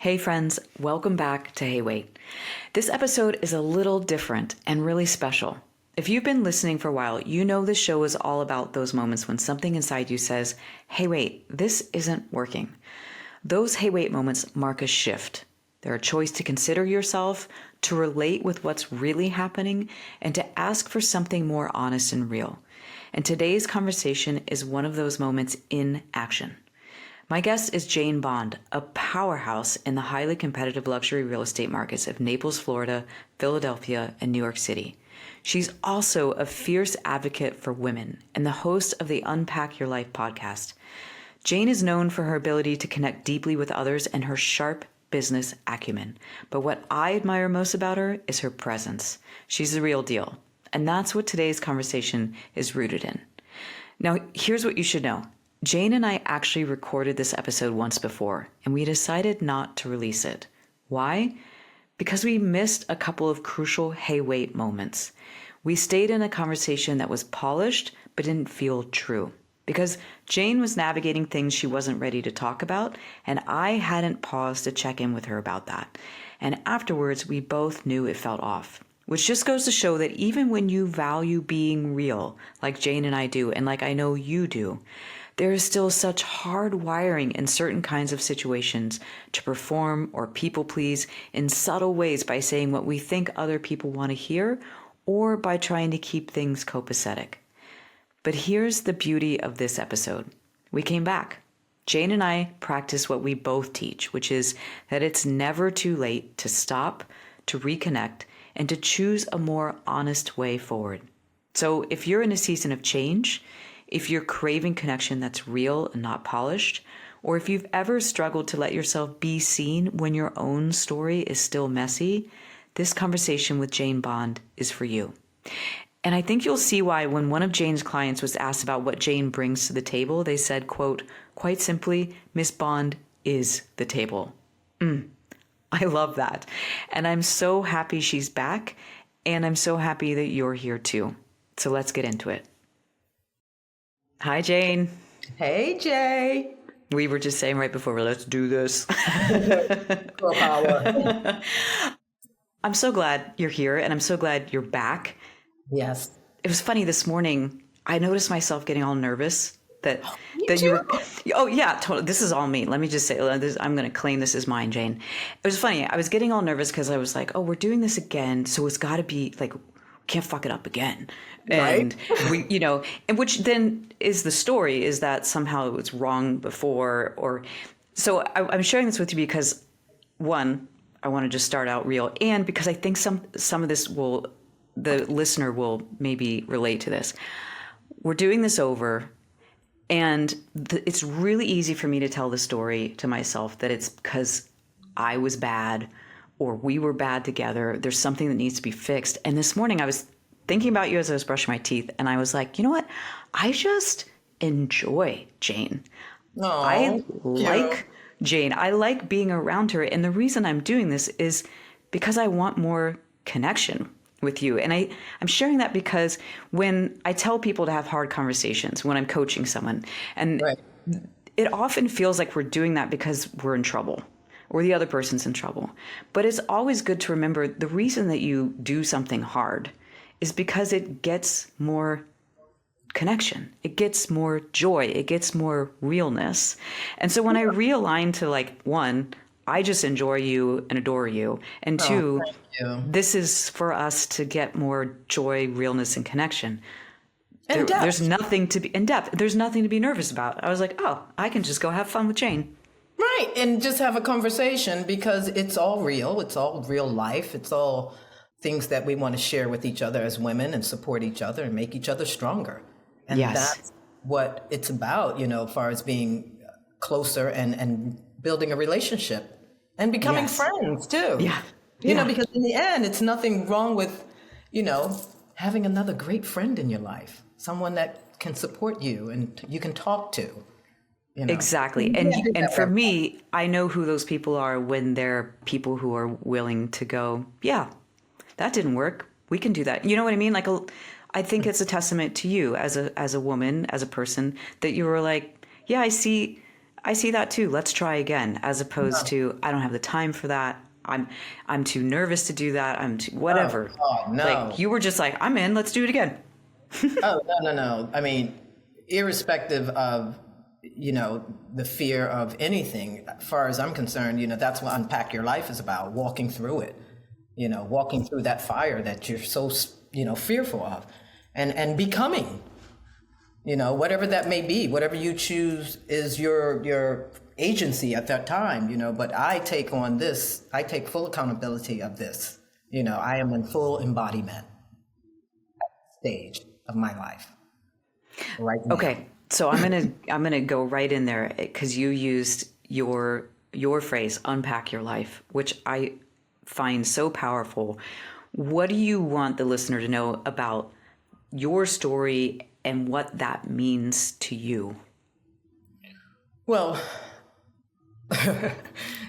Hey friends, welcome back to Hey Wait. This episode is a little different and really special. If you've been listening for a while, you know this show is all about those moments when something inside you says, hey wait, this isn't working. Those hey wait moments mark a shift. They're a choice to consider yourself, to relate with what's really happening, and to ask for something more honest and real. And today's conversation is one of those moments in action. My guest is Jane Bond, a powerhouse in the highly competitive luxury real estate markets of Naples, Florida, Philadelphia, and New York City. She's also a fierce advocate for women and the host of the Unpack Your Life podcast. Jane is known for her ability to connect deeply with others and her sharp business acumen. But what I admire most about her is her presence. She's the real deal. And that's what today's conversation is rooted in. Now, here's what you should know. Jane and I actually recorded this episode once before, and we decided not to release it. Why? Because we missed a couple of crucial hey wait moments. We stayed in a conversation that was polished, but didn't feel true. Because Jane was navigating things she wasn't ready to talk about, and I hadn't paused to check in with her about that. And afterwards, we both knew it felt off. Which just goes to show that even when you value being real, like Jane and I do, and like I know you do, there is still such hard wiring in certain kinds of situations to perform or people please in subtle ways by saying what we think other people want to hear or by trying to keep things copacetic. But here's the beauty of this episode. We came back. Jane and I practice what we both teach, which is that it's never too late to stop, to reconnect, and to choose a more honest way forward. So if you're in a season of change, if you're craving connection that's real and not polished, or if you've ever struggled to let yourself be seen when your own story is still messy, this conversation with Jane Bond is for you. And I think you'll see why when one of Jane's clients was asked about what Jane brings to the table, they said, quote, quite simply, Miss Bond is the table. I love that. And I'm so happy she's back, and I'm so happy that you're here too. So let's get into it. Hi, Jane. Hey, Jay. We were just saying right before, let's do this. Girl power. I'm so glad you're here, and I'm so glad you're back. Yes. It was funny this morning. I noticed myself getting all nervous that Me you too. were. Oh yeah, totally. This is all me. Let me just say, I'm going to claim this is mine, Jane. It was funny. I was getting all nervous because I was like, oh, we're doing this again, so it's got to be like, can't fuck it up again. And Right. and which then is the story is that somehow it was wrong before, or so I'm sharing this with you because one, I want to just start out real, and because I think some of this the listener will maybe relate to this. We're doing this over, and it's really easy for me to tell the story to myself that it's because I was bad or we were bad together. There's something that needs to be fixed. And this morning I was thinking about you as I was brushing my teeth, and I was like, you know what? I just enjoy Jane. I like Jane. I like being around her. And the reason I'm doing this is because I want more connection with you. And I'm sharing that because when I tell people to have hard conversations, when I'm coaching someone, and Right. it often feels like we're doing that because we're in trouble or the other person's in trouble. But it's always good to remember the reason that you do something hard is because it gets more connection. It gets more joy. It gets more realness. And so when I realign to like, one, I just enjoy you and adore you. And two, Thank you. this is for us to get more joy, realness, and connection. And There's depth. nothing to be in depth. There's nothing to be nervous about. I was like, oh, I can just go have fun with Jane. Right. And just have a conversation because it's all real. It's all real life. It's all things that we want to share with each other as women and support each other and make each other stronger. And Yes. that's what it's about, as far as being closer and building a relationship and becoming Yes. friends too. Yeah. Because in the end, it's nothing wrong with, having another great friend in your life, someone that can support you and you can talk to. Exactly. You And can't do and that for with me, I know who those people are when they're people who are willing to go, yeah, that didn't work. We can do that. You know what I mean? Like, I think it's a testament to you as a woman, as a person, that you were like, yeah, I see I see that too. Let's try again, as opposed to, I don't have the time for that. I'm too nervous to do that. I'm too, whatever. Oh, no. Like you were just like, I'm in, let's do it again. Oh, no. I mean, irrespective of, the fear of anything, as far as I'm concerned, that's what Unpack Your Life is about, walking through it, walking through that fire that you're so, fearful of and becoming, whatever that may be, whatever you choose is your agency at that time, but I take full accountability of this. I am in full embodiment stage of my life right now. Okay. So I'm gonna go right in there because you used your phrase, unpack your life, which I find so powerful. What do you want the listener to know about your story and what that means to you? Well,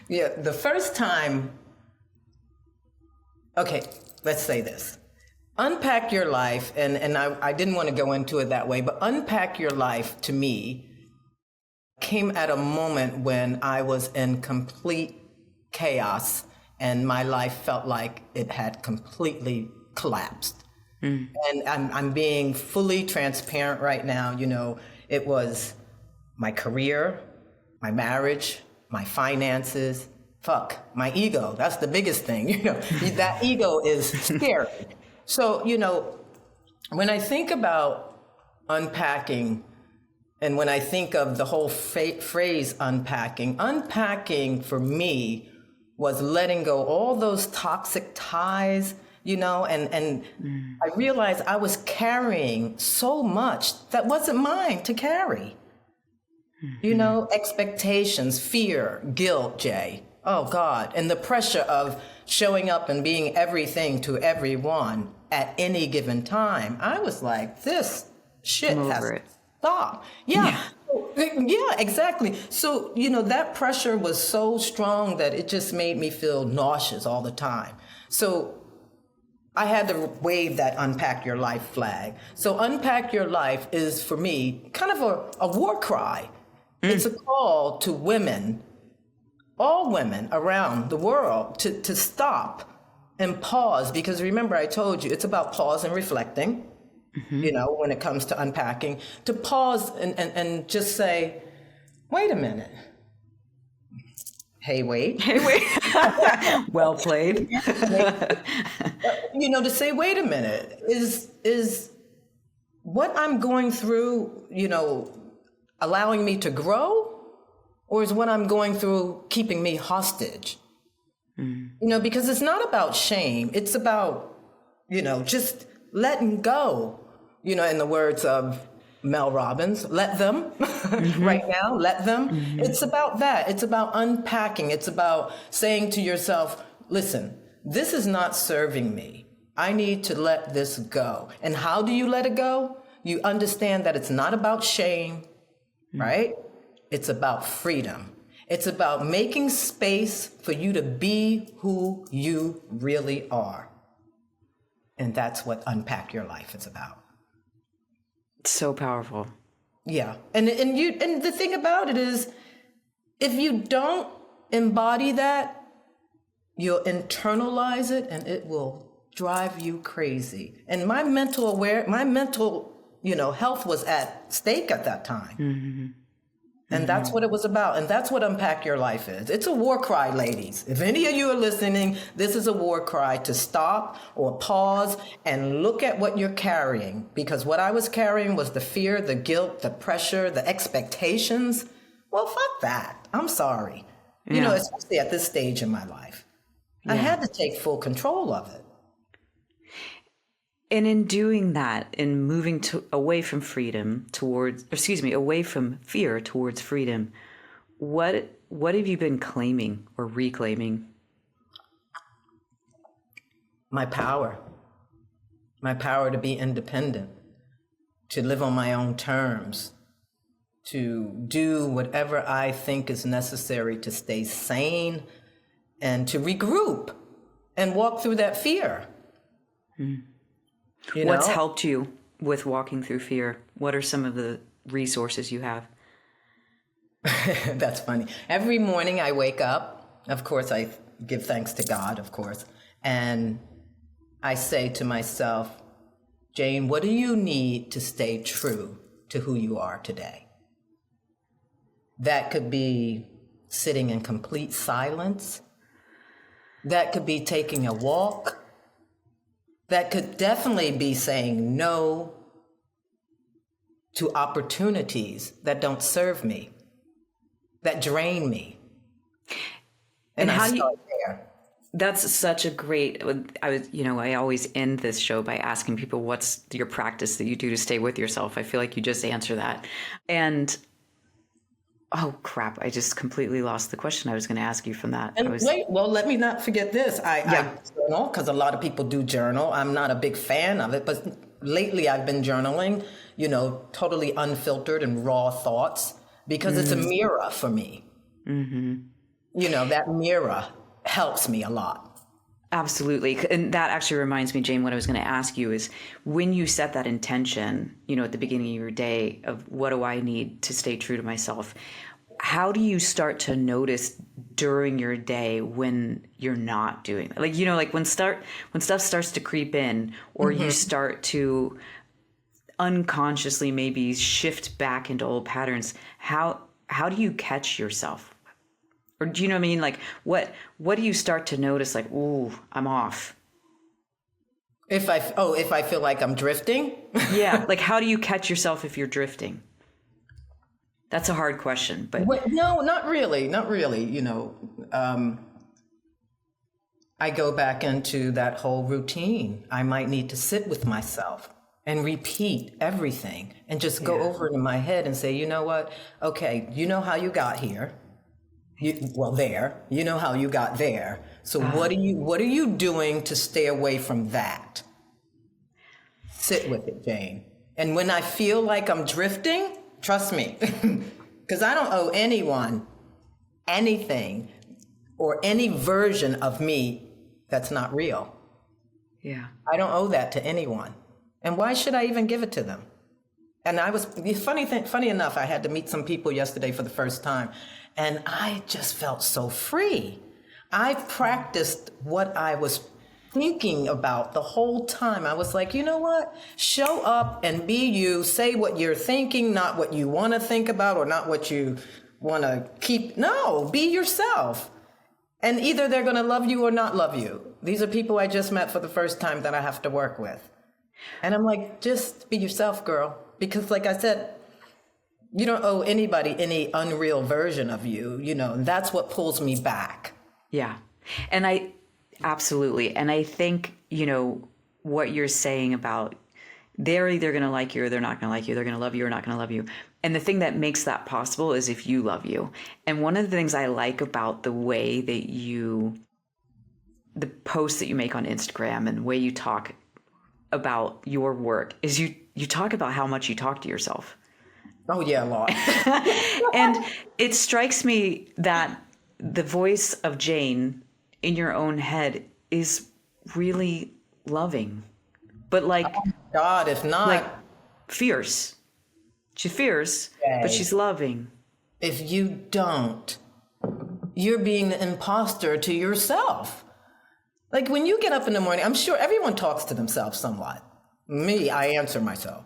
yeah, the first time, okay, let's say this. Unpack Your Life, and I didn't want to go into it that way, but Unpack Your Life to me came at a moment when I was in complete chaos and my life felt like it had completely collapsed. And I'm being fully transparent right now. It was my career, my marriage, my finances, my ego. That's the biggest thing. That ego is scary. So, when I think about unpacking and when I think of the whole phrase unpacking for me was letting go all those toxic ties, and I realized I was carrying so much that wasn't mine to carry. Expectations, fear, guilt, Jay. Oh God. And the pressure of showing up and being everything to everyone at any given time. I was like, this shit has to stop. Yeah, exactly. So, that pressure was so strong that it just made me feel nauseous all the time. So I had to wave that Unpack Your Life flag. So Unpack Your Life is, for me, kind of a war cry. It's a call to women, all women around the world, to stop and pause. Because remember, I told you, it's about pause and reflecting, when it comes to unpacking. To pause and just say, wait a minute. Hey, wait. Well played. To say, wait a minute, is what I'm going through, allowing me to grow, or is what I'm going through keeping me hostage? Because it's not about shame. It's about, just letting go, in the words of Mel Robbins, let them right now, let them. It's about that. It's about unpacking. It's about saying to yourself, listen, this is not serving me. I need to let this go. And how do you let it go? You understand that it's not about shame, right? It's about freedom. It's about making space for you to be who you really are. And that's what Unpack Your Life is about. So powerful. Yeah. And the thing about it is, if you don't embody that, you'll internalize it and it will drive you crazy. And my mental health was at stake at that time. And that's what it was about. And that's what Unpack Your Life is. It's a war cry, ladies. If any of you are listening, this is a war cry to stop or pause and look at what you're carrying. Because what I was carrying was the fear, the guilt, the pressure, the expectations. Well, fuck that. I'm sorry. Especially at this stage in my life. I had to take full control of it. And in doing that, in moving away from fear towards freedom, what have you been claiming or reclaiming? My power to be independent, to live on my own terms, to do whatever I think is necessary to stay sane and to regroup and walk through that fear. What's helped you with walking through fear? What are some of the resources you have? That's funny. Every morning I wake up, of course, I give thanks to God, of course, and I say to myself, Jane, what do you need to stay true to who you are today? That could be sitting in complete silence. That could be taking a walk. That could definitely be saying no to opportunities that don't serve me, that drain me. And I how do you, start there. that's such a great, I always end this show by asking people, what's your practice that you do to stay with yourself? I feel like you just answer that. And oh crap, I just completely lost the question I was going to ask you from that. And wait, well, let me not forget this. I journal, because a lot of people do journal. I'm not a big fan of it, but lately I've been journaling, totally unfiltered and raw thoughts, because it's a mirror for me. Mm-hmm. That mirror helps me a lot. Absolutely. And that actually reminds me, Jane, what I was going to ask you is when you set that intention, at the beginning of your day of what do I need to stay true to myself, how do you start to notice during your day when you're not doing that? Like when stuff starts to creep in, or you start to unconsciously maybe shift back into old patterns, how do you catch yourself? Or do you know what I mean? Like what do you start to notice, like, ooh, I'm off? If I feel like I'm drifting? Yeah. Like how do you catch yourself if you're drifting? That's a hard question, but No, not really. Not really. I go back into that whole routine. I might need to sit with myself and repeat everything and just go over it in my head and say, you know what? Okay, you know how you got here. You know how you got there. So what are you doing to stay away from that? Sit with it, Jane. And when I feel like I'm drifting, trust me, because I don't owe anyone anything or any version of me that's not real. yeah. I don't owe that to anyone. And why should I even give it to them? And funny enough, I had to meet some people yesterday for the first time, and I just felt so free. I practiced what I was thinking about the whole time. I was like, you know what? Show up and be you. Say what you're thinking, not what you want to think about or not what you want to keep. No, be yourself. And either they're going to love you or not love you. These are people I just met for the first time that I have to work with. And I'm like, just be yourself, girl. Because like I said, you don't owe anybody any unreal version of you, and that's what pulls me back. Yeah. And absolutely. And I think, what you're saying about they're either going to like you or they're not going to like you. They're going to love you or not going to love you. And the thing that makes that possible is if you love you. And one of the things I like about the way that the posts that you make on Instagram and the way you talk about your work is you talk about how much you talk to yourself. Oh yeah, a lot. And it strikes me that the voice of Jane in your own head is really loving, but like, oh God, if not, like fierce. She's fierce, but she's loving. If you don't, you're being the imposter to yourself. Like when you get up in the morning, I'm sure everyone talks to themselves somewhat. Me, I answer myself.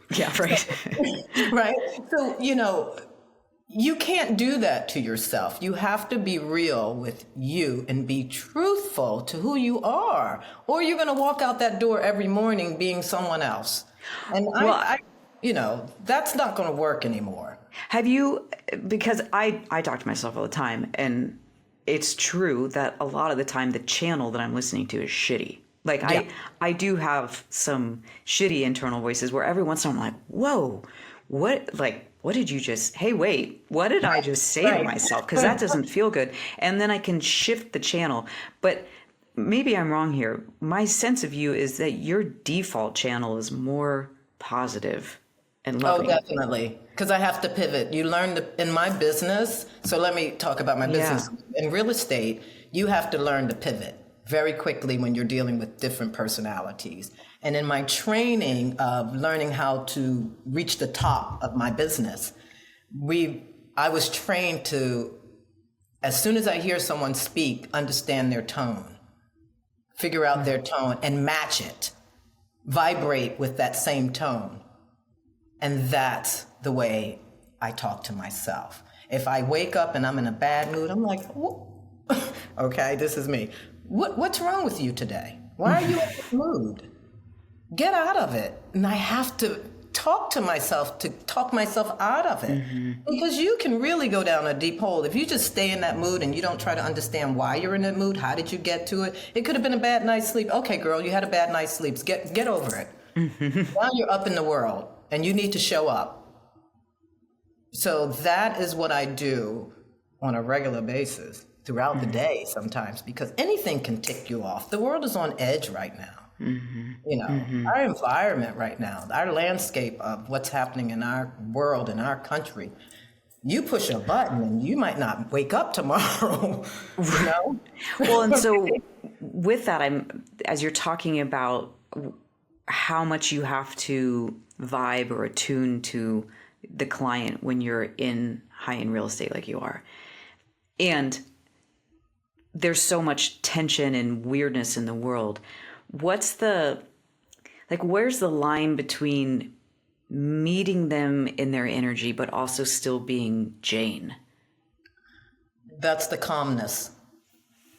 Yeah, right. Right? So, you can't do that to yourself. You have to be real with you and be truthful to who you are, or you're going to walk out that door every morning being someone else. And that's not going to work anymore. Have you, because I talk to myself all the time, and it's true that a lot of the time the channel that I'm listening to is shitty. Like I do have some shitty internal voices where every once in a while I'm like, whoa, what did you just, hey, wait, what did I just say to myself? Because that doesn't feel good. And then I can shift the channel. But maybe I'm wrong here. My sense of you is that your default channel is more positive and loving. Oh, definitely. Because I have to pivot. You learn in my business. So let me talk about my business. Yeah. In real estate, you have to learn to pivot very quickly when you're dealing with different personalities. And in my training of learning how to reach the top of my business, we I was trained to, as soon as I hear someone speak, understand their tone, figure out their tone and match it, vibrate with that same tone. And that's the way I talk to myself. If I wake up and I'm in a bad mood, I'm like, okay, this is me. What's wrong with you today? Why are you in this mood? Get out of it. And I have to talk myself out of it. Because you can really go down a deep hole. If you just stay in that mood and you don't try to understand why you're in that mood, how did you get to it? It could have been a bad night's sleep. Okay, girl, you had a bad night's sleep. Get over it. Now you're up in the world and you need to show up. So that is what I do on a regular basis throughout the day sometimes, because anything can tick you off. The world is on edge right now. You know, our environment right now, our landscape of what's happening in our world, in our country, you push a button and you might not wake up tomorrow, you know? Well, and so with that, as you're talking about how much you have to vibe or attune to the client when you're in high-end real estate like you are, and there's so much tension and weirdness in the world, where's the line between meeting them in their energy but also still being Jane? That's the calmness.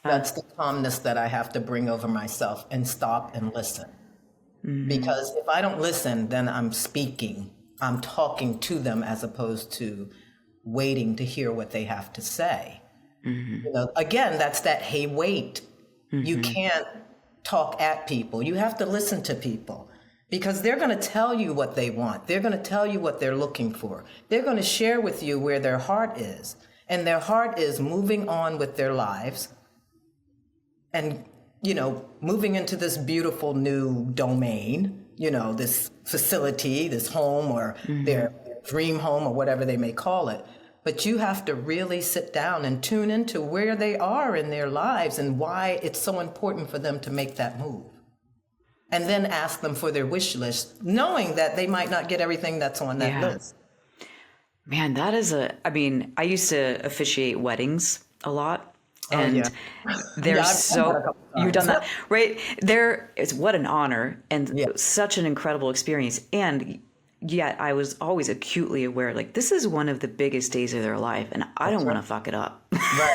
That's the calmness that I have to bring over myself and stop and listen. Because if I don't listen, then I'm speaking. I'm talking to them as opposed to waiting to hear what they have to say. You know, again, that's that, hey, wait. You can't talk at people. You have to listen to people because they're going to tell you what they want. They're going to tell you what they're looking for. They're going to share with you where their heart is. And their heart is moving on with their lives and, you know, moving into this beautiful new domain, you know, this facility, this home, or their dream home, or whatever they may call it. But you have to really sit down and tune into where they are in their lives and why it's so important for them to make that move. And then ask them for their wish list, knowing that they might not get everything that's on that list. Man, that is I used to officiate weddings a lot. And you've done that, right? It's what an honor and such an incredible experience. And yet I was always acutely aware, like, this is one of the biggest days of their life and I don't want to fuck it up.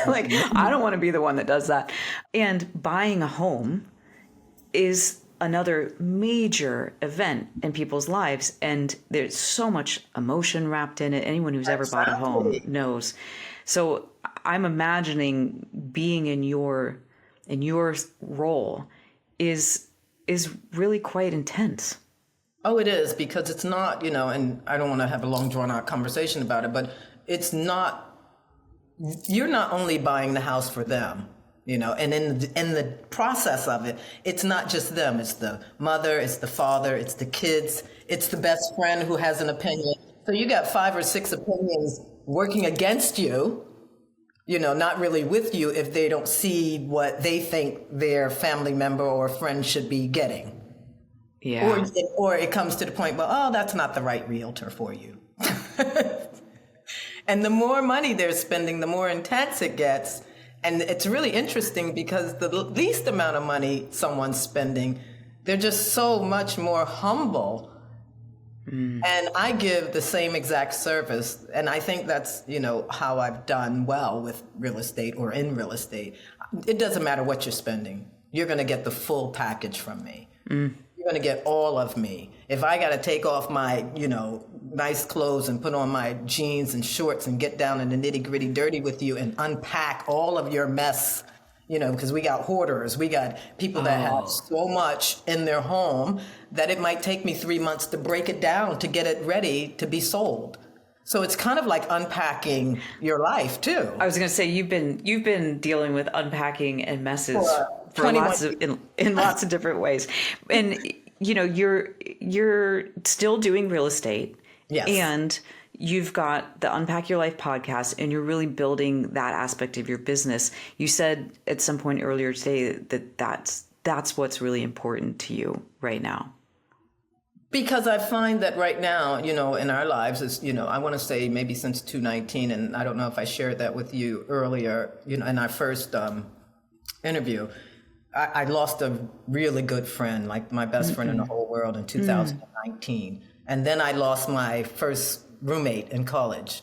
Like, I don't want to be the one that does that. And buying a home is another major event in people's lives. And there's so much emotion wrapped in it. Anyone who's ever bought a home knows. So I'm imagining being in your role is really quite intense. Oh, it is, because it's not, you know, and I don't want to have a long drawn out conversation about it, but it's not, you're not only buying the house for them, you know, and in the process of it, it's not just them. It's the mother, it's the father, it's the kids, it's the best friend who has an opinion. So you got 5 or 6 opinions working against you, you know, not really with you if they don't see what they think their family member or friend should be getting. Yeah. Or it comes to the point, well, oh, that's not the right realtor for you. And the more money they're spending, the more intense it gets. And it's really interesting because the least amount of money someone's spending, they're just so much more humble. And I give the same exact service. And I think that's, you know, how I've done well with real estate or in real estate. It doesn't matter what you're spending. You're going to get the full package from me. You're going to get all of me. If I got to take off my, you know, nice clothes and put on my jeans and shorts and get down in the nitty gritty dirty with you and unpack all of your mess, you know, because we got hoarders, we got people that have so much in their home that it might take me 3 months to break it down to get it ready to be sold. So it's kind of like unpacking your life too. I was going to say you've been dealing with unpacking and messes for lots of in lots of different ways, and you know you're still doing real estate, and you've got the Unpack Your Life podcast, and you're really building that aspect of your business. You said at some point earlier today that that's what's really important to you right now. Because I find that right now, in our lives is, I want to say maybe since 2019, and I don't know if I shared that with you earlier, in our first interview, I lost a really good friend, like my best friend in the whole world in 2019. And then I lost my first roommate in college.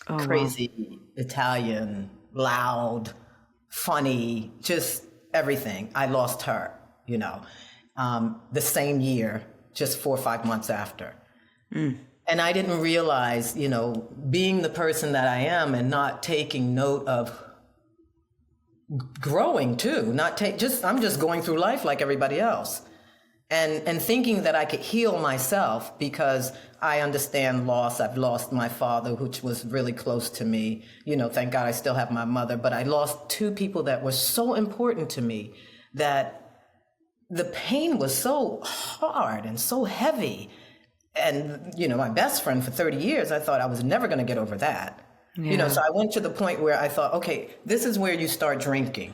Oh, Crazy, wow. Italian, loud, funny, just everything. I lost her, the same year, just 4 or 5 months after. And I didn't realize, being the person that I am and not taking note of growing too, I'm just going through life like everybody else. And thinking that I could heal myself because I understand loss. I've lost my father, which was really close to me. Thank God I still have my mother, but I lost two people that were so important to me that the pain was so hard and so heavy. And, my best friend for 30 years, I thought I was never going to get over that. Yeah. So I went to the point where I thought, okay, this is where you start drinking.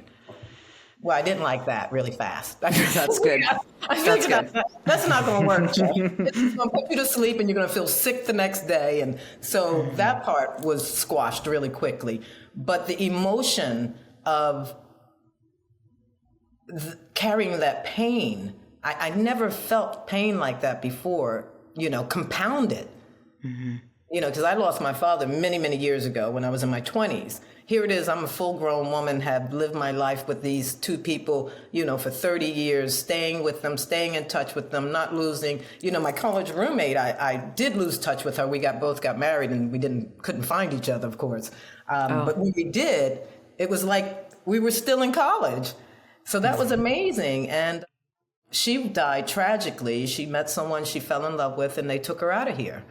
Well, I didn't like that really fast. That's good. That's good. That's not going to work, Jeff. It's going to put you to sleep and you're going to feel sick the next day. And so that part was squashed really quickly. But the emotion of carrying that pain, I never felt pain like that before, compounded. Because I lost my father many, many years ago when I was in my 20s. Here it is, I'm a full-grown woman, have lived my life with these two people, for 30 years, staying with them, staying in touch with them, not losing. My college roommate, I did lose touch with her. We both got married and we couldn't find each other, of course. But when we did, it was like we were still in college. So that was amazing. And she died tragically. She met someone she fell in love with and they took her out of here.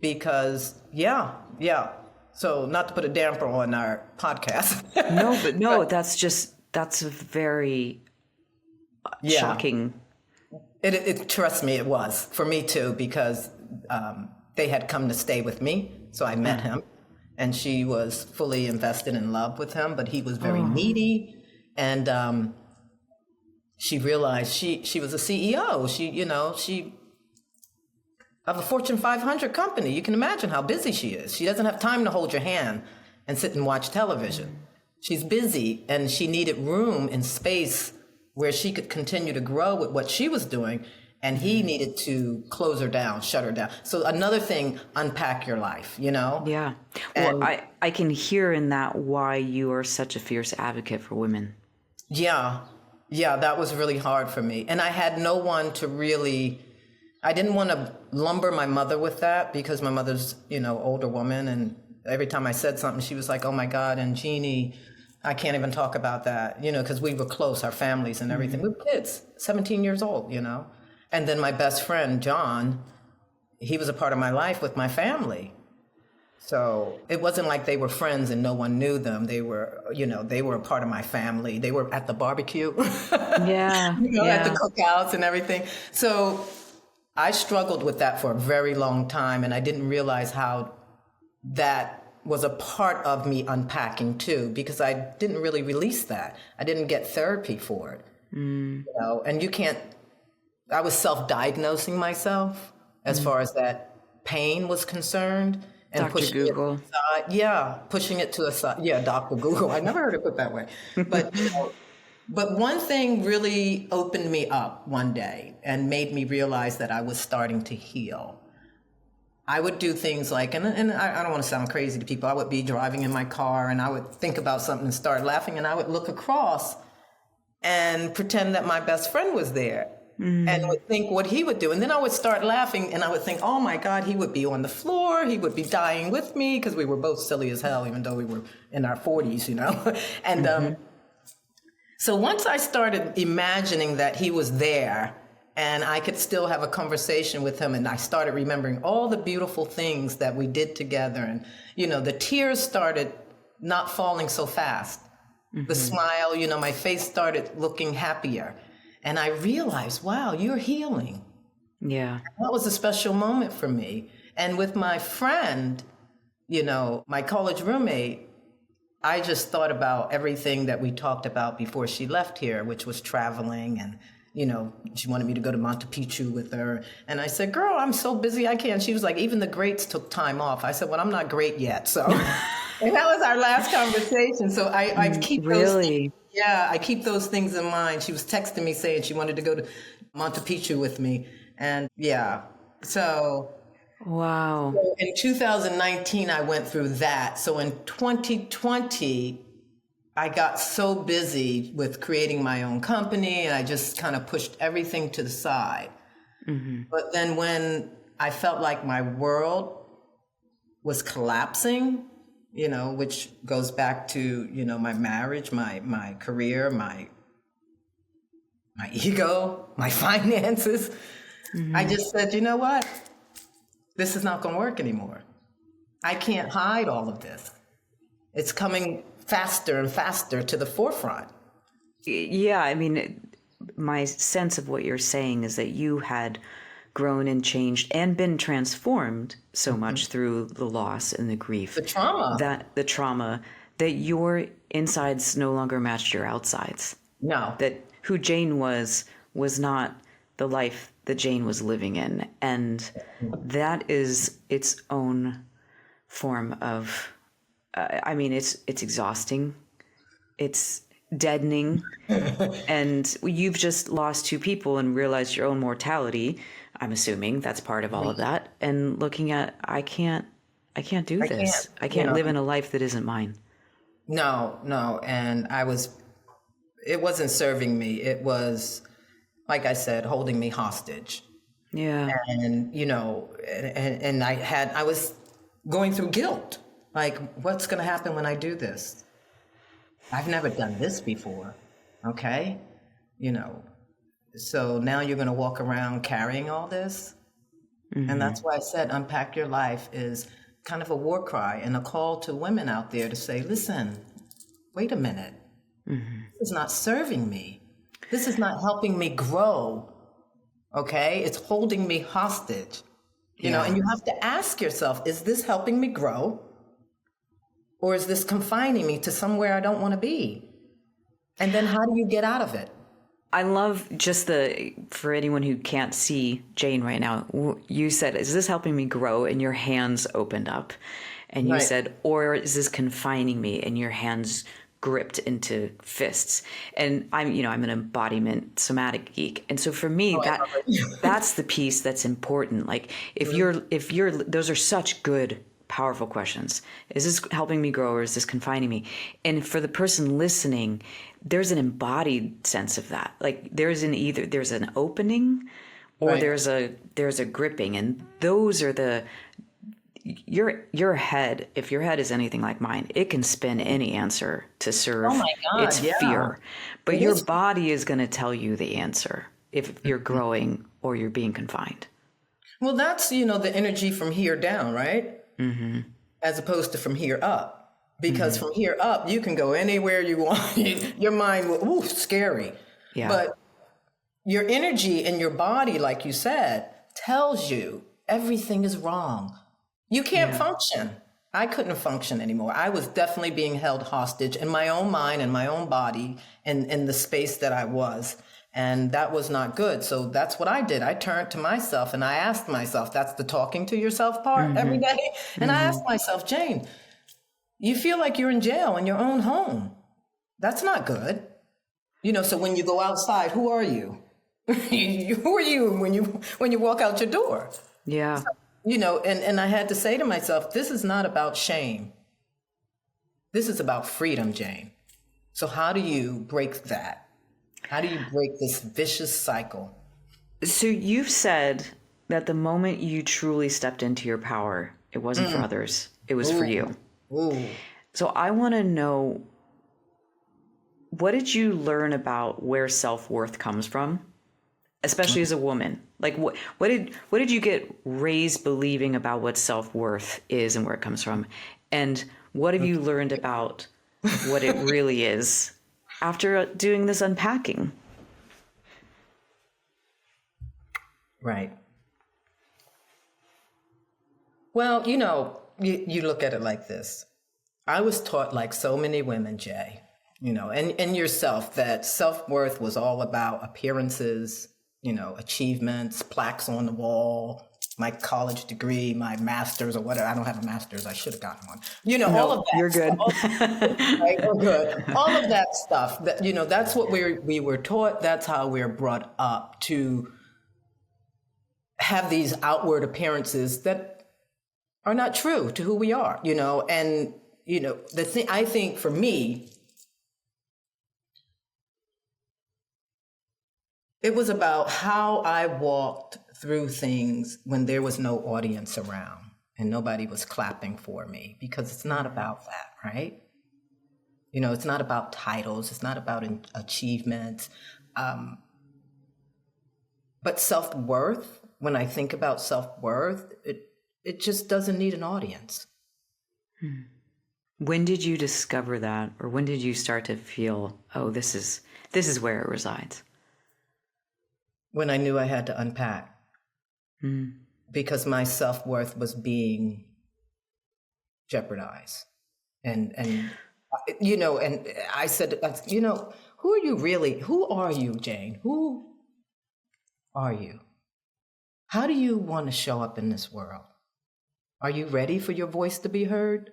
Because, yeah. So not to put a damper on our podcast. No, that's very shocking. It trust me, it was for me too, because they had come to stay with me. So I met him and she was fully invested in love with him, but he was very needy. And she realized she was a CEO. She of a Fortune 500 company. You can imagine how busy she is. She doesn't have time to hold your hand and sit and watch television. She's busy and she needed room and space where she could continue to grow with what she was doing. And he needed to close her down, shut her down. So another thing, unpack your life, Yeah. Well, I can hear in that why you are such a fierce advocate for women. Yeah, that was really hard for me. And I had no one to really... I didn't want to lumber my mother with that because my mother's, older woman. And every time I said something, she was like, oh my God, and Jeannie, I can't even talk about that, because we were close, our families and everything. We were kids, 17 years old, And then my best friend, John, he was a part of my life with my family. So it wasn't like they were friends and no one knew them. They were, they were a part of my family. They were at the barbecue, Yeah. At the cookouts and everything. So I struggled with that for a very long time, and I didn't realize how that was a part of me unpacking too, because I didn't really release that. I didn't get therapy for it, and I was self-diagnosing myself as far as that pain was concerned. And Dr. pushing Google. it aside. Pushing it to a side. Yeah, Dr. Google. I never heard it put that way. But But one thing really opened me up one day and made me realize that I was starting to heal. I would do things like, and I don't want to sound crazy to people, I would be driving in my car and I would think about something and start laughing, and I would look across and pretend that my best friend was there and would think what he would do. And then I would start laughing and I would think, oh my God, he would be on the floor. He would be dying with me, because we were both silly as hell, even though we were in our 40s, And so once I started imagining that he was there and I could still have a conversation with him, and I started remembering all the beautiful things that we did together, and, the tears started not falling so fast. The smile, my face started looking happier. And I realized, wow, you're healing. Yeah. That was a special moment for me. And with my friend, my college roommate, I just thought about everything that we talked about before she left here, which was traveling and she wanted me to go to Machu Picchu with her. And I said, girl, I'm so busy, I can't. She was like, even the greats took time off. I said, well, I'm not great yet. So, and that was our last conversation. So I keep Really? I keep those things in mind. She was texting me saying she wanted to go to Machu Picchu with me. And so. Wow. So in 2019, I went through that. So in 2020, I got so busy with creating my own company and I just kind of pushed everything to the side. Mm-hmm. But then when I felt like my world was collapsing, which goes back to, my marriage, my career, my ego, my finances, I just said, you know what? This is not going to work anymore. I can't hide all of this. It's coming faster and faster to the forefront. Yeah, I mean, my sense of what you're saying is that you had grown and changed and been transformed so much through the loss and the grief. The trauma. That your insides no longer matched your outsides. No. That who Jane was not the life that Jane was living in. And that is its own form of, it's exhausting. It's deadening. And you've just lost two people and realized your own mortality. I'm assuming that's part of all of that. And looking at, I can't do this. I can't live in a life that isn't mine. No. And it wasn't serving me. It was, like I said, holding me hostage. Yeah. And, and I was going through guilt. Like, what's going to happen when I do this? I've never done this before. Okay. So now you're going to walk around carrying all this. Mm-hmm. And that's why I said Unpack Your Life is kind of a war cry and a call to women out there to say, listen, wait a minute. Mm-hmm. This is not serving me. This is not helping me grow. Okay. It's holding me hostage, and you have to ask yourself, is this helping me grow? Or is this confining me to somewhere I don't want to be? And then how do you get out of it? I love just for anyone who can't see Jane right now, you said, is this helping me grow? And your hands opened up. And you said, or is this confining me? And your hands gripped into fists. And I'm an embodiment somatic geek. And so for me, that's the piece that's important. Like if you're, those are such good, powerful questions. Is this helping me grow or is this confining me? And for the person listening, there's an embodied sense of that. Like there's an opening or there's a gripping. And those are your head, if your head is anything like mine, it can spin any answer to serve its fear. But your body is going to tell you the answer if you're growing or you're being confined. Well, that's, the energy from here down, right? Mm-hmm. As opposed to from here up. Because from here up, you can go anywhere you want. Your mind will, scary. Yeah. But your energy in your body, like you said, tells you everything is wrong. You can't function. I couldn't function anymore. I was definitely being held hostage in my own mind and my own body and in the space that I was. And that was not good. So that's what I did. I turned to myself and I asked myself, that's the talking to yourself part every day. And I asked myself, Jane, you feel like you're in jail in your own home. That's not good. So when you go outside, who are you? Who are you when you walk out your door? Yeah. So, and I had to say to myself, this is not about shame. This is about freedom, Jane. So how do you break that? How do you break this vicious cycle? So you've said that the moment you truly stepped into your power, it wasn't for others. It was for you. Ooh. So I want to know, what did you learn about where self-worth comes from, especially as a woman? Like what did you get raised believing about what self-worth is and where it comes from? And what have you learned about what it really is after doing this unpacking? Right. Well, you look at it like this. I was taught, like so many women, Jay, and yourself, that self-worth was all about appearances, achievements, plaques on the wall, my college degree, my master's or whatever. I don't have a master's. I should have gotten one. All of that. You're good. Right? We're good. All of that stuff that, that's what we were taught. That's how we're brought up, to have these outward appearances that are not true to who we are, and, the thing I think for me, it was about how I walked through things when there was no audience around and nobody was clapping for me, because it's not about that, right? It's not about titles. It's not about achievements. But self-worth, when I think about self-worth, it just doesn't need an audience. When did you discover that? Or when did you start to feel, oh, this is where it resides? When I knew I had to unpack. Because my self-worth was being jeopardized. And I said, who are you really? Who are you, Jane? Who are you? How do you want to show up in this world? Are you ready for your voice to be heard?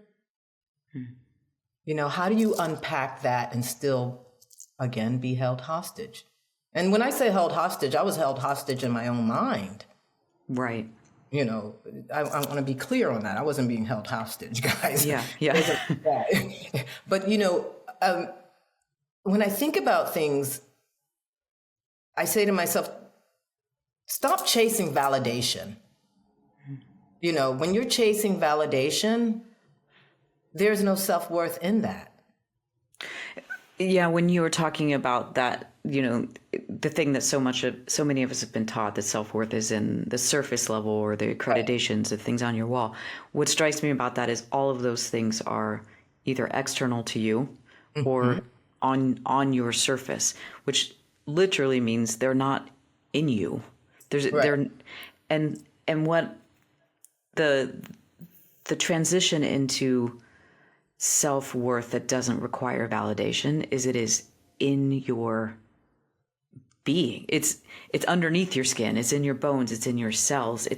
How do you unpack that and still, again, be held hostage? And when I say held hostage, I was held hostage in my own mind. Right. I want to be clear on that. I wasn't being held hostage, guys. Yeah. But, when I think about things, I say to myself, stop chasing validation. When you're chasing validation, there's no self-worth in that. Yeah, when you were talking about that, the thing that so many of us have been taught, that self-worth is in the surface level or the accreditations, the things on your wall. What strikes me about that is all of those things are either external to you or on your surface, which literally means they're not in you. They're and what the transition into self-worth that doesn't require validation is, it is in your being. It's underneath your skin. It's in your bones. It's in your cells.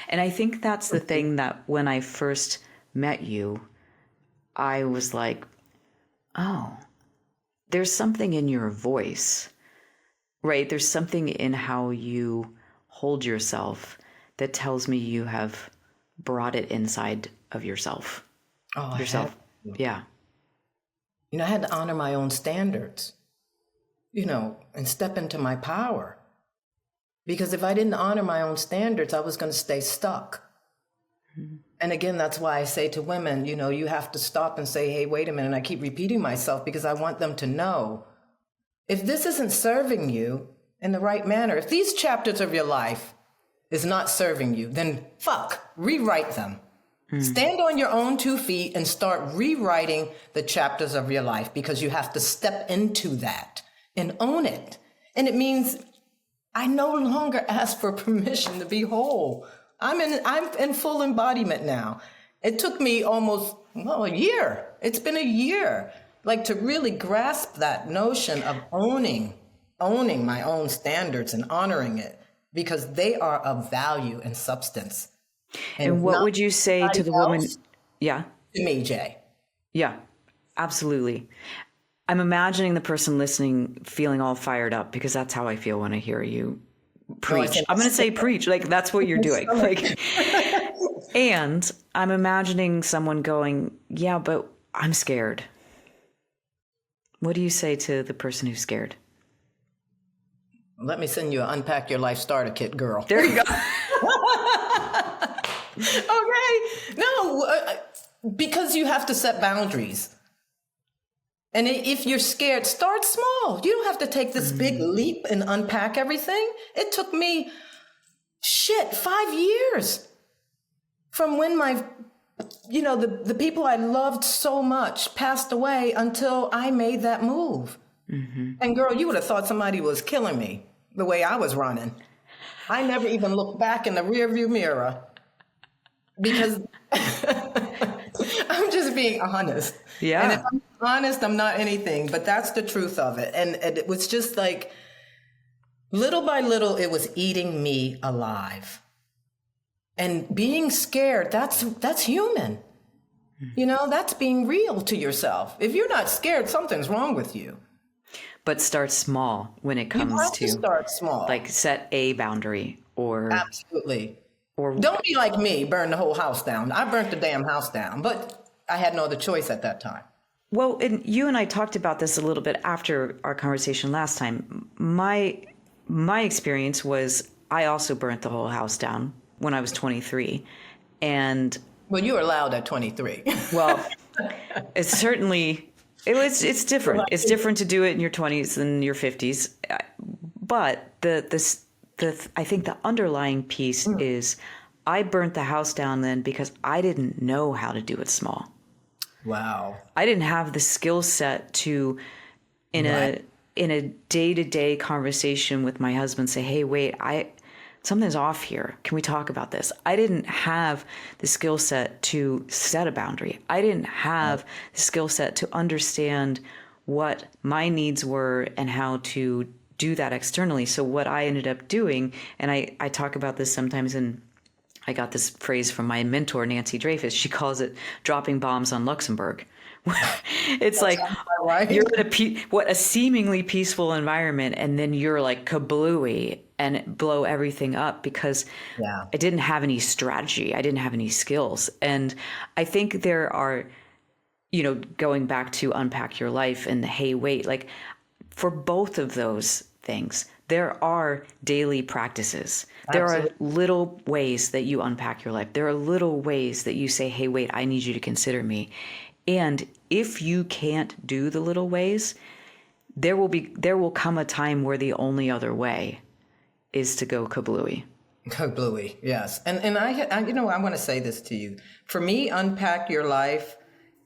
And I think that's the thing that when I first met you, I was like, oh, there's something in your voice, right? There's something in how you hold yourself that tells me you have brought it inside of yourself. Oh, yourself. Yeah. I had to honor my own standards, and step into my power. Because if I didn't honor my own standards, I was going to stay stuck. And again, that's why I say to women, you have to stop and say, hey, wait a minute. And I keep repeating myself because I want them to know, if this isn't serving you in the right manner, if these chapters of your life is not serving you, then rewrite them. Stand on your own 2 feet and start rewriting the chapters of your life, because you have to step into that and own it. And it means I no longer ask for permission to be whole. I'm in full embodiment now. It took me almost, a year. It's been a year, to really grasp that notion of owning my own standards and honoring it, because they are of value and substance. And what would you say to the woman? Yeah. To me, Jay. Yeah, absolutely. I'm imagining the person listening feeling all fired up, because that's how I feel when I hear you preach. I'm going to say preach. That's what you're doing. And I'm imagining someone going, yeah, but I'm scared. What do you say to the person who's scared? Let me send you an Unpack Your Life starter kit, girl. There you go. Okay. No, because you have to set boundaries. And if you're scared, start small. You don't have to take this big leap and unpack everything. It took me, 5 years from when the people I loved so much passed away until I made that move. And girl, you would have thought somebody was killing me the way I was running. I never even looked back in the rearview mirror, because I'm just being honest. Yeah. And if I'm honest, I'm not anything, but that's the truth of it. And it was just like, little by little, it was eating me alive. And being scared, that's human. You know, that's being real to yourself. If you're not scared, something's wrong with you. But start small when it comes You have to to start small. like set a boundary or Absolutely. or Don't be like me, burn the whole house down. I burnt the damn house down, but I had no other choice at that time. well, and you and I talked about this a little bit after our conversation last time. My experience was I also burnt the whole house down when I was 23. And Well, you were allowed at 23. well, it's it's different. It's different to do it in your 20s than your 50s. But I think the underlying piece is I burnt the house down then because I didn't know how to do it small. Wow. I didn't have the skill set to in a day-to-day conversation with my husband say, "Hey, wait, something's off here. Can we talk about this?" I didn't have the skill set to set a boundary. I didn't have the skill set to understand what my needs were and how to do that externally. So what I ended up doing, and I talk about this sometimes, and I got this phrase from my mentor, Nancy Dreyfus. She calls it dropping bombs on Luxembourg. It's like you're in a seemingly peaceful environment, and then you're like kablooey and blow everything up because I didn't have any strategy. I didn't have any skills. And I think there are, going back to Unpack Your Life and Hey Wait, like for both of those things, there are daily practices. There are little ways that you unpack your life. There are little ways that you say, hey, wait, I need you to consider me. And if you can't do the little ways, there will come a time where the only other way is to go kablooey. Kablooey, yes. And I I want to say this to you. For me, Unpack Your Life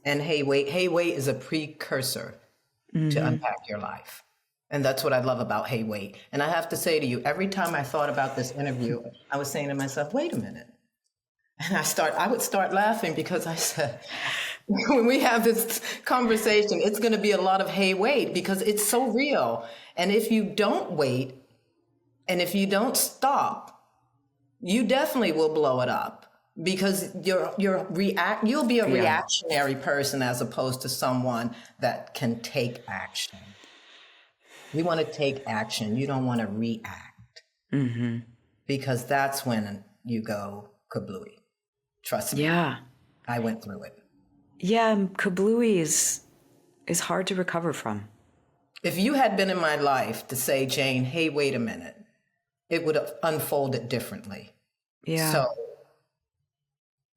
and Hey Wait is a precursor to Unpack Your Life. And that's what I love about Hey Wait. And I have to say to you, every time I thought about this interview, I was saying to myself, wait a minute. And I would start laughing because I said, when we have this conversation, it's going to be a lot of hey, wait, because it's so real. And if you don't wait, and if you don't stop, you definitely will blow it up because you'll be a reactionary person as opposed to someone that can take action. You want to take action. You don't want to react because that's when you go kablooey. Trust me. Yeah. I went through it. Yeah. Kablooey is hard to recover from. If you had been in my life to say, Jane, hey, wait a minute, it would have unfolded differently. Yeah. So,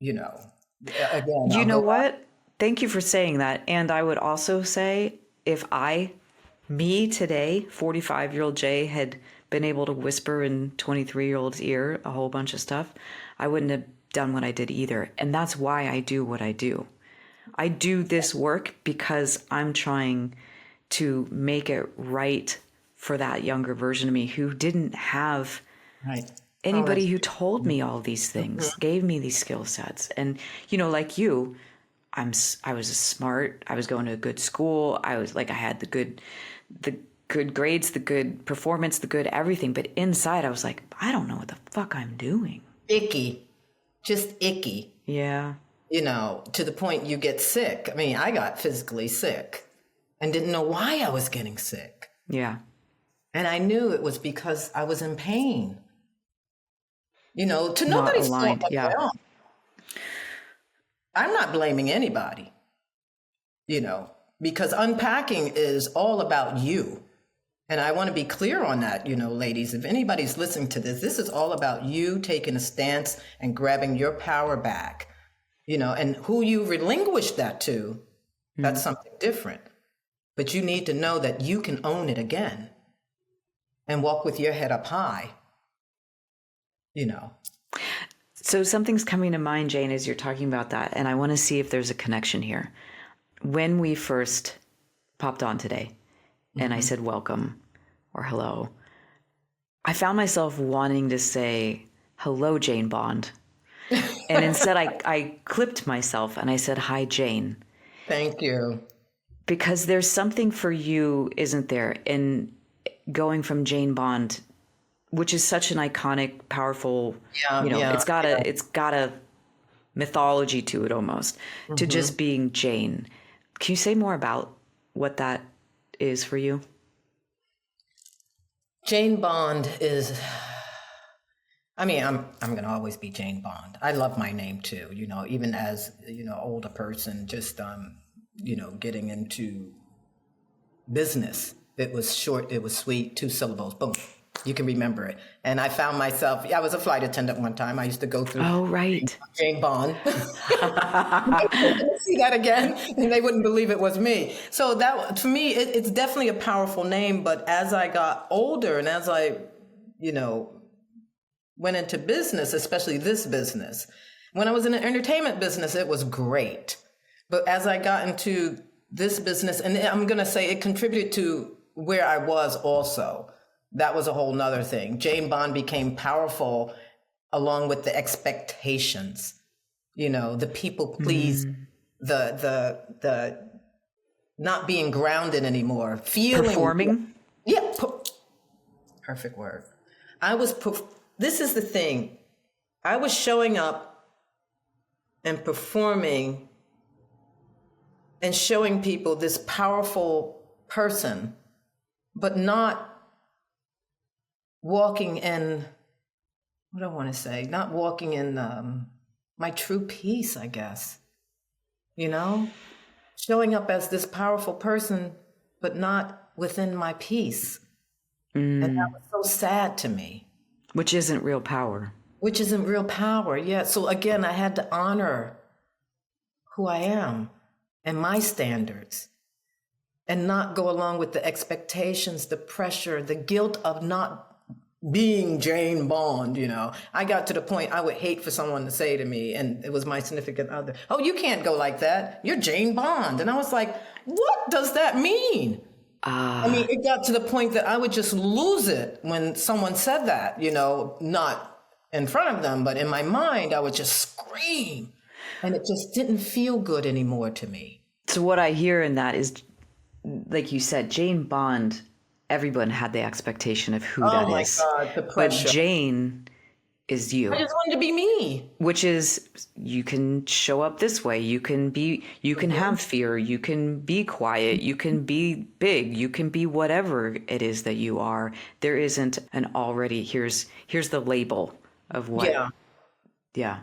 again. You know what? Thank you for saying that. And I would also say if me today, 45-year-old Jay, had been able to whisper in 23-year-old's ear a whole bunch of stuff, I wouldn't have done what I did either. And that's why I do what I do. I do this work because I'm trying to make it right for that younger version of me who didn't have anybody who told me all these things, gave me these skill sets. And, like you, I was smart. I was going to a good school. I had the good grades, the good performance, the good everything. But inside I was like, I don't know what the fuck I'm doing. Icky. Just icky. Yeah. To the point you get sick. I mean, I got physically sick and didn't know why I was getting sick. Yeah. And I knew it was because I was in pain. To nobody's fault but my own. I'm not blaming anybody, because unpacking is all about you. And I want to be clear on that, ladies, if anybody's listening to this is all about you taking a stance and grabbing your power back, and who you relinquish that to, that's something different. But you need to know that you can own it again and walk with your head up high, So something's coming to mind, Jane, as you're talking about that. And I want to see if there's a connection here. When we first popped on today and I said, welcome or hello, I found myself wanting to say, hello, Jane Bond. And instead I clipped myself and I said, hi, Jane. Thank you. because there's something for you, isn't there, in going from Jane Bond, which is such an iconic, powerful, Yeah. it's got a mythology to it almost, to just being Jane. Can you say more about what that is for you? Jane Bond is, I mean, I'm going to always be Jane Bond. I love my name too, even as, older person, just, getting into business. It was short, it was sweet, 2 syllables, boom. You can remember it. And I found myself, I was a flight attendant one time. I used to go through Jane Bond. See that again, and they wouldn't believe it was me. So that, to me, it's definitely a powerful name. But as I got older and as I, went into business, especially this business, when I was in the entertainment business, it was great. But as I got into this business, and I'm going to say it contributed to where I was also. That was a whole nother thing. Jane Bond became powerful along with the expectations, the people please, the not being grounded anymore, feeling Performing. Yeah, perfect word. This is the thing. I was showing up and performing and showing people this powerful person, but not walking in, what do I want to say? Not walking in my true peace, I guess. Showing up as this powerful person, but not within my peace. And that was so sad to me. Which isn't real power. Which isn't real power, yeah. So again, I had to honor who I am and my standards and not go along with the expectations, the pressure, the guilt of not being Jane Bond. I got to the point I would hate for someone to say to me, and it was my significant other, "Oh, you can't go like that. You're Jane Bond." And I was like, what does that mean? It got to the point that I would just lose it when someone said that, not in front of them, but in my mind, I would just scream. And it just didn't feel good anymore to me. So what I hear in that is, like you said, Jane Bond, everyone had the expectation of who that is. Oh my God, the pressure. But Jane is you. I just wanted to be me. Which is, you can show up this way. You can have fear. You can be quiet. You can be big. You can be whatever it is that you are. There isn't an already, here's the label of what. Yeah.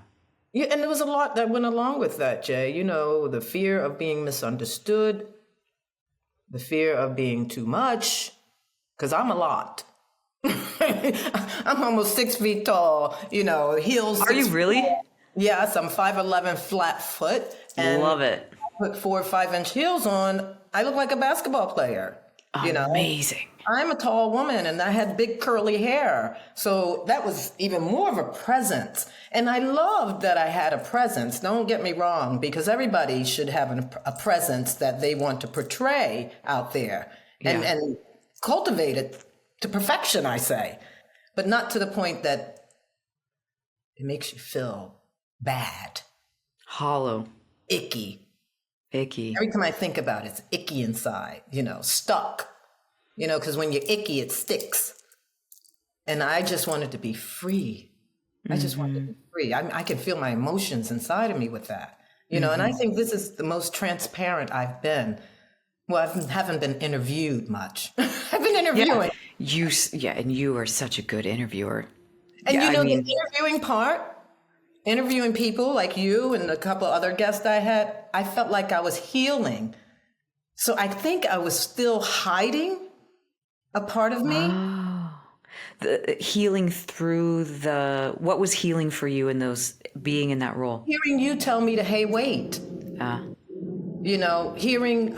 Yeah, and there was a lot that went along with that, Jay. The fear of being misunderstood, the fear of being too much, because I'm a lot. I'm almost 6 feet tall, heels. Are you really? Yes, I'm 5'11", flat foot. And love it. I put 4 or 5 inch heels on. I look like a basketball player. Amazing. I'm a tall woman and I had big curly hair. So that was even more of a presence. And I loved that I had a presence. Don't get me wrong, because everybody should have a presence that they want to portray out there and cultivate it to perfection, I say, but not to the point that it makes you feel bad. Hollow. Icky. Every time I think about it, it's icky inside, stuck, because when you're icky, it sticks. And I just wanted to be free. I just wanted to be free. I can feel my emotions inside of me with that, and I think this is the most transparent I've been. Well, I haven't been interviewed much. I've been interviewing. And you are such a good interviewer. And the interviewing part, interviewing people like you and a couple other guests I had, I felt like I was healing. So I think I was still hiding a part of me. Oh. The healing through what was healing for you in those, being in that role? Hearing you tell me to, hey, wait. Hearing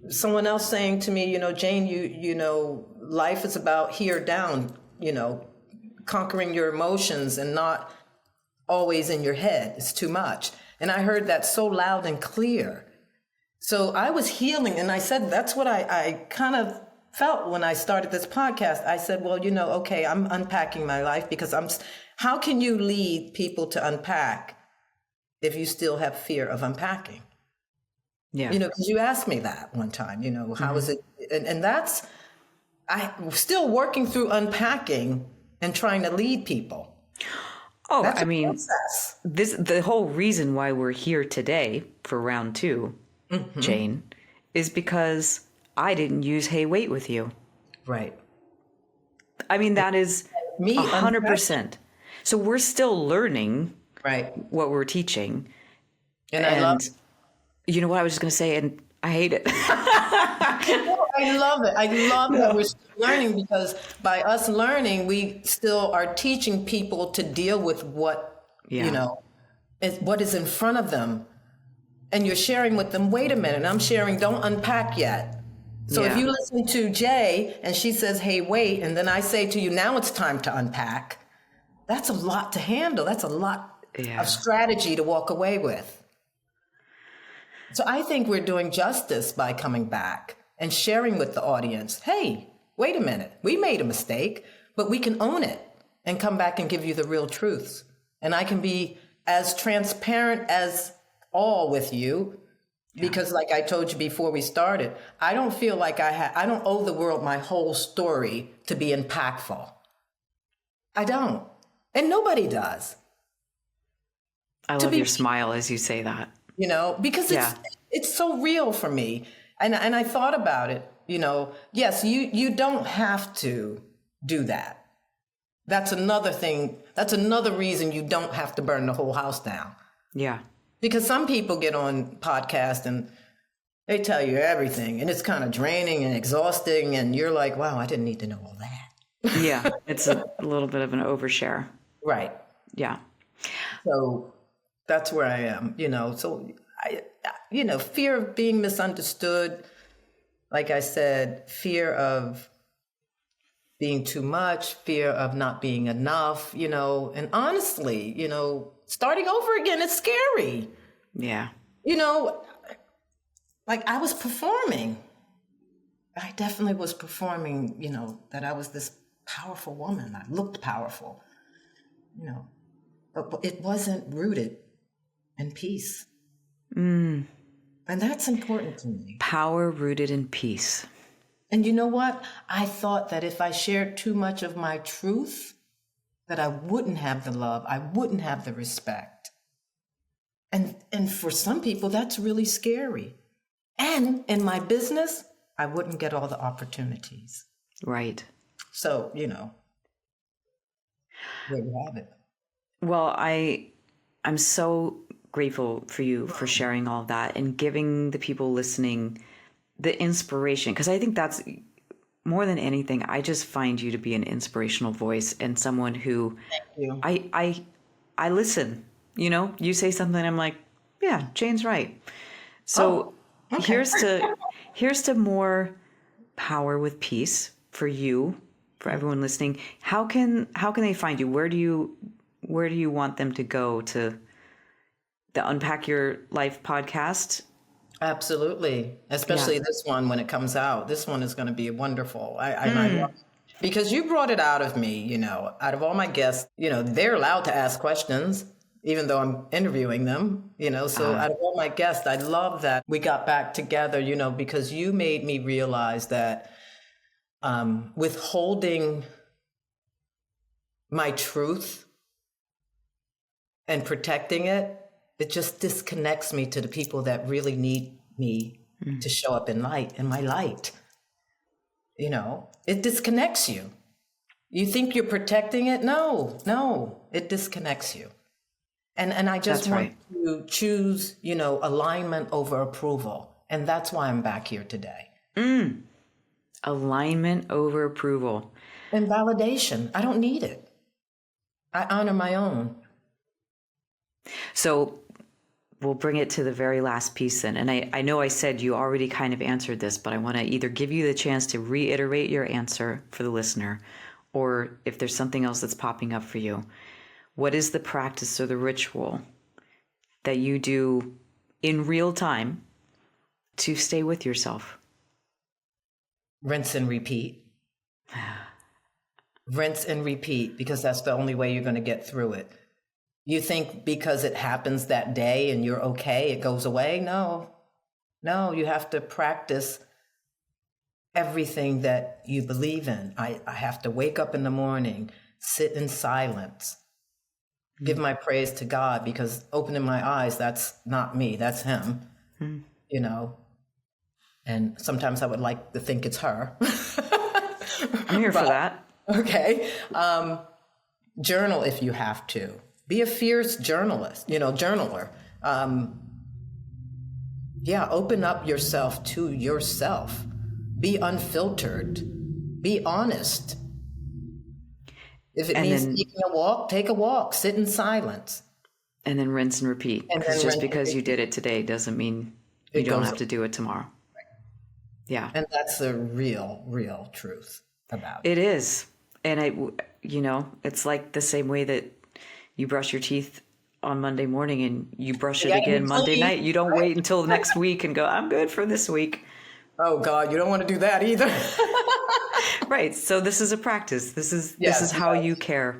someone else saying to me, Jane, life is about here down, conquering your emotions and not always in your head. It's too much. And I heard that so loud and clear. So I was healing. And I said, that's what I kind of felt when I started this podcast. I said, well, okay, I'm unpacking my life because how can you lead people to unpack if you still have fear of unpacking? Yeah. Because you asked me that one time, how is it? And that's, I'm still working through unpacking and trying to lead people. Oh, That's I a mean, process. the whole reason why we're here today for round 2, Jane, is because I didn't use Hey Wait with you. Right. I mean, that is Me, unpacking. 100%. So we're still learning Right. what we're teaching. And I love And you know what I was just going to say, and I hate it. I love it. I love that we're still learning, because by us learning, we still are teaching people to deal with what, Yeah. what is in front of them. And you're sharing with them, wait a minute, I'm sharing, don't unpack yet. So if Yeah. you listen to Jay and she says, hey, wait, and then I say to you, now it's time to unpack, that's a lot to handle. That's a lot Yeah. of strategy to walk away with. So I think we're doing justice by coming back and sharing with the audience, hey, wait a minute, we made a mistake, but we can own it and come back and give you the real truths. And I can be as transparent as all with you, because like I told you before we started, I don't feel like I don't owe the world my whole story to be impactful. I don't. And nobody does. I love your smile as you say that. Because it's so real for me. And I thought about it, yes, you don't have to do that. That's another thing. That's another reason you don't have to burn the whole house down. Yeah. Because some people get on podcasts and they tell you everything, and it's kind of draining and exhausting, and you're like, wow, I didn't need to know all that. Yeah. It's a little bit of an overshare. Right. Yeah. So that's where I am, so fear of being misunderstood. Like I said, fear of being too much, fear of not being enough, and honestly, starting over again, it's scary. Yeah. Like I was performing. I definitely was performing, that I was this powerful woman. I looked powerful, but it wasn't rooted in peace. And that's important to me. Power rooted in peace. And you know what? I thought that if I shared too much of my truth, that I wouldn't have the love, I wouldn't have the respect. And for some people, that's really scary. And in my business, I wouldn't get all the opportunities. Right. So, there you have it. Well, I'm so grateful for you for sharing all of that and giving the people listening the inspiration, because I think that's more than anything, I just find you to be an inspirational voice and someone who I listen, you say something, I'm like, yeah, Jane's right. So okay. here's to more power with peace for you, for everyone listening. How can they find you? Where do you want them to go to the Unpack Your Life podcast? Absolutely. Especially this one, when it comes out, this one is going to be wonderful. I love it. Because you brought it out of me, out of all my guests, they're allowed to ask questions, even though I'm interviewing them, so out of all my guests, I love that we got back together, because you made me realize that withholding my truth and protecting it, it just disconnects me to the people that really need me to show up in my light. It disconnects you. You think you're protecting it? No, it disconnects you. And I just want to choose, alignment over approval. And that's why I'm back here today. Alignment over approval. And validation. I don't need it. I honor my own. So we'll bring it to the very last piece then. And I know I said you already kind of answered this, but I want to either give you the chance to reiterate your answer for the listener, or if there's something else that's popping up for you. What is the practice or the ritual that you do in real time to stay with yourself? Rinse and repeat. Rinse and repeat, because that's the only way you're going to get through it. You think because it happens that day and you're okay, it goes away? No. No, you have to practice everything that you believe in. I have to wake up in the morning, sit in silence, give my praise to God, because opening my eyes, that's not me, that's him, you know. And sometimes I would like to think it's her. I'm here for that. Okay. Journal if you have to. Be a fierce journalist, journaler. Open up yourself to yourself. Be unfiltered. Be honest. If it means taking a walk, take a walk. Sit in silence. And then rinse and repeat. Because just because you did it today doesn't mean you don't have to do it tomorrow. Right. Yeah. And that's the real truth about it. It is. And it's like the same way that you brush your teeth on Monday morning and you brush it again Monday night. You don't wait until next week and go, I'm good for this week. Oh God, you don't want to do that either. Right. So this is a practice. This is how you care.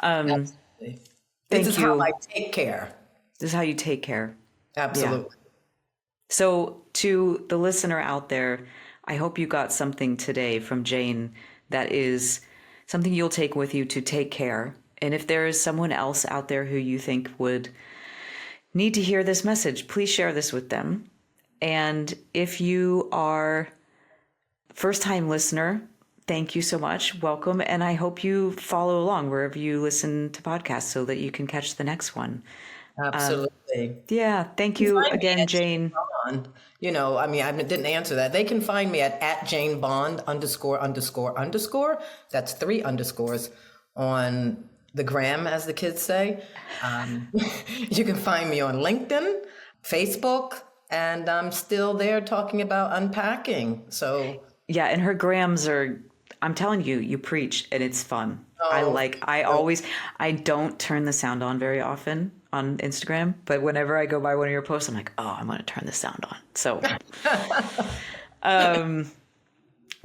Absolutely. This is how I take care. This is how you take care. Absolutely. Yeah. So to the listener out there, I hope you got something today from Jane that is something you'll take with you to take care. And if there is someone else out there who you think would need to hear this message, please share this with them. And if you are a first-time listener, thank you so much. Welcome. And I hope you follow along wherever you listen to podcasts so that you can catch the next one. Absolutely. Thank you again, Jane. Bond. I didn't answer that. They can find me at Jane Bond ____. That's 3 underscores on the gram, as the kids say. You can find me on LinkedIn, Facebook, and I'm still there talking about unpacking. So yeah, and her grams are, I'm telling you, you preach and it's fun. I don't turn the sound on very often on Instagram, but whenever I go by one of your posts, I'm like, oh, I'm going to turn the sound on. So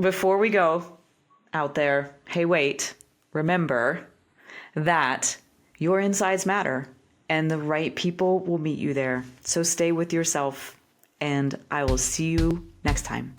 before we go out there, hey, wait, remember that your insides matter and the right people will meet you there. So stay with yourself and I will see you next time.